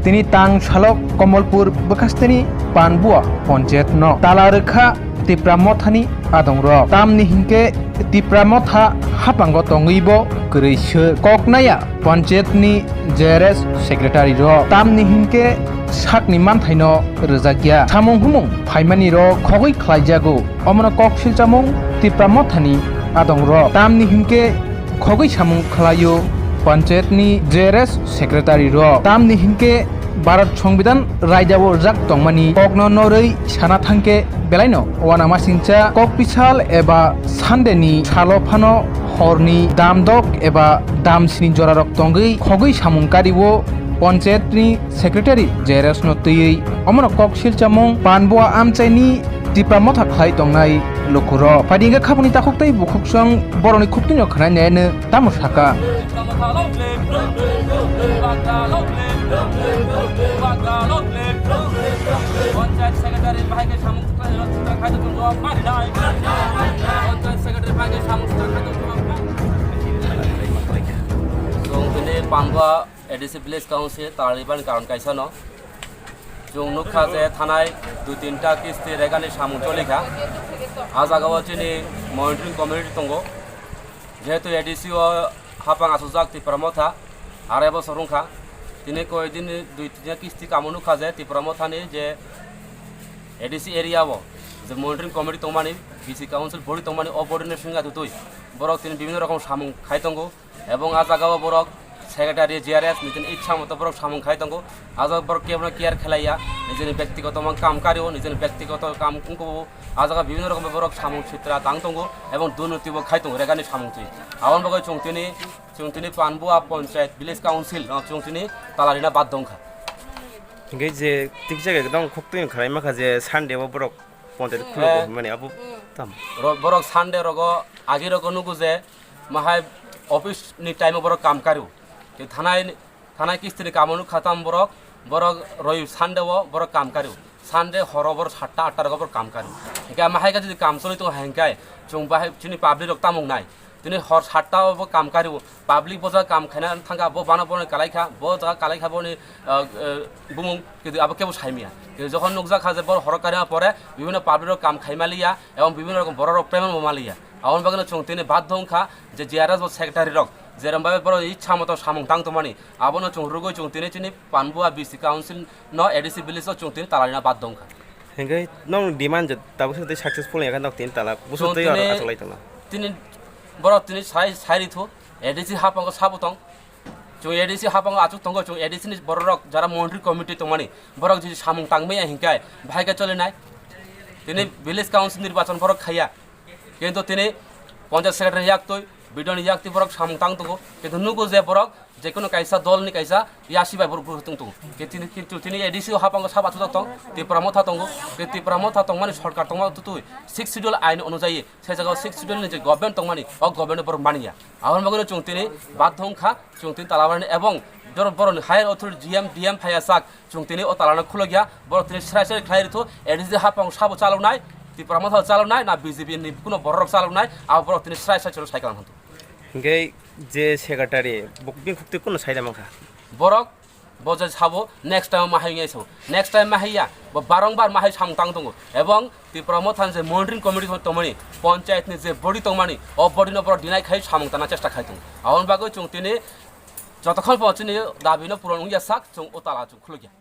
তিনি তাং শালক কমলপুর বকাস্তেনি পানবুয়া পঞ্চায়েত ন তালারেখা তিপ্রামথানি আদং র তামনি হিংকে তিপ্রামথা হাপাঙ্গ তঙ্গইব গরৈসো ককনায়া পঞ্চায়েতনি জেআরএস সেক্রেটারি র তামনি হিংকে সাকনি মানথাইন রোজাगिया সামং হুমং ফাইমানি র খগৈ খ্লাইজাগো অমন কক শিলচামং তিপ্রামথানি আদং র তামনি হিংকে খগৈ সামং খ্লাইও পঞ্চায়েতনি জেআরএস সেক্রেটারি র তামনি হিংকে भारत संविधान रायजाबो जाक तंगमानि ककनो नरै साना थांके बेलायनो वानामा सिंचा कक पिसाल एबा सानदेनि सालफानो हरनि दामदक एबा दामसिनि जरारक तंगै खगै सामुंकारिबो पञ्चायतनि सेक्रेटारि जेरेस नतयै अमर कक सिलचामं पानबुआ आमचाइनि दिप्रामथा खाय तंनाय लखुर फादिंगा खाबुनि ताखुक्तै बुखुकसं बरनि खुक्तिनो खनाय नेनो तामसाका পঞ্চায়েত সেক্রেটারি ভাইকে সমস্ত খাদ্য জবাব মারি নাই পঞ্চায়েত সেক্রেটারি ভাইকে সমস্ত খাদ্য জবাব जोंनि पानबुआ एडिसि भिलेज काउन्सिल तारिबानि कारण कायसानो जों नुखा जे थानाय दुइ तिनटा किस्ति रेगानि सामुं तलिखा आजागाव दिनै मनिटरिं कमिटि दङ जेहेतु एडिसि हापां आसुजाक तिप्रामथा आराय बसर रुंखा दिनै कयदिन दुइ तिनटा किस्ति कामो नुखा जे तिप्रामथानि जे एडिसि एरियाव जे मनिटरिं कमिटि दंमानि बिसि काउन्सिल बडि दंमानि अ बडिनि सिंगा दुइ बरक दिनै বিভিন্ন রকম सामुं खाय दङ এবং আজাগাव बरक सेक्रेटारि जेआरएस निजनि इच्छा मत बरक सामुं खाय दङ आजाग बरक केवल केयार खेलाया निजनि व्यक्तिगत काम कार्य निजनि व्यक्तिगत काम कुंको आजागा বিভিন্ন রকম बरक सामुं चित्रा दां दङ এবং दुर्नीतिबो खाय दङ रेगानि सामुं थि आवन बगै चुंतिनि पानबुआ पञ्चायत भिलेज काउन्सिल चुंतिनि तालारिना बाद दंखा इंगे जे थिक जायगा दं खक्तों खानाय माखासे सानदेव बरक पञ्चायत खुलो माने आबु ताम बरक सानदे रगो आगे रगो नुगु जे माहाय ऑफिस नि टाइम बरक काम कार्य थानाय किस्तिनि कामनु खाताम बरक रय सानदेव बरक काम कार्य सानदे हर बर 7टा 8टा रगो बर काम कार्य हिका माहाय का जदि काम चलि तो हेंकाय जों बाहाय चिनि पाब्लिक रक तामं नाय दिनै हर 7टा काम कार्य पाब्लिक बजा काम खाना थांगा बो बाना बने कालायखा बो जा कालायखा बने बुमुं किदि आबो केबो साइमिया যখন নুকজা খাজে বড় হরকারিয়া পরে বিভিন্ন পাবলিক কাম খাইমালিয়া এবং বিভিন্ন রকম বড় প্রেমন মালিয়া আউন বাগানে চংতিনে বাধ্য হংখা যে জিআরএস সেক্রেটারি রক যেরম ভাবে বড় ইচ্ছা মতো সামং তাং তমানি আবনো চং রুগৈ চংতিনে চিনি পানবুয়া বিসি কাউন্সিল ন এডিসি ভিলেজ চংতিনে তালারিনা বাধ্য হংখা হেঙ্গাই নং ডিমান্ড তাবো সাথে সাকসেসফুল এখান দক তিন তালা বুসুতৈ আর আসলাইতনা তিনি বড় তিনি সাইরিথু এডিসি হাপাঙ্গ সাবতং जो एडिसि हापांग आचुक तंगो जो एडिसि नि बरक जरा मनिटरिं कमिटि तंमानि बरक जि सामुं तांमै हिंकाय भाइका चलिनाय तिनि भिलेज काउन्सिल निर्वाचन बरक खाया किन्तु तिनि पञ्चायत सेक्रेटारि याक्तै बिडन याक्ति बरक सामुं तां तंगो किन्तु नुगु जे बरक जेकुनु कायसा दलनि कायसा यासिबाय बरक बुरथुं तंगो किन्तु तिनि एडिसि हापांग साबा आचुक तंग तिप्रामथा तंगो तिप्रामथा तंमानि सरकार तंमा तुतुय 6 शिड्यूल आइन अनुयायी से जगह 6 शिड्यूल नि जे गभर्नमेन्ट तंमानि अ गभर्नमेन्ट बरक मानिया आवन बगनो चंतिनि बाध्यंखा चंतिनि तालाबानि एवं बरनि हायर अथॉरिटी डीएम फायासाक चंतिनि अ तालाना खुलगिया बरतिनि स्राय खायरिथु एडिसि हापांग साबो चालौनाय तिप्रामथा चालौनाय ना बीजेपी नि कुनो बरक चालौनाय आ बरतिनि स्राय साइकाल हंतु इंगे जे सेक्रेटारि बकबि खुक्ति कुनो साइदा माखा बरक बजे साबो नेक्स्ट टाइम माहायैसो नेक्स्ट टाइम माहाया बारंबार माहाय सामतां दङ एवं तिप्रामथान जे मनिटरिं कमिटि तमनि पञ्चायतनि जे बडि तंमानि अ बडिनो बर दिनाय खाय सामंताना चेष्टा खायथुं आवन बागै चुंतिनि जतखन पहुंचिनि दाबिनो पुरन यासाक जों अताला जों खुलगिया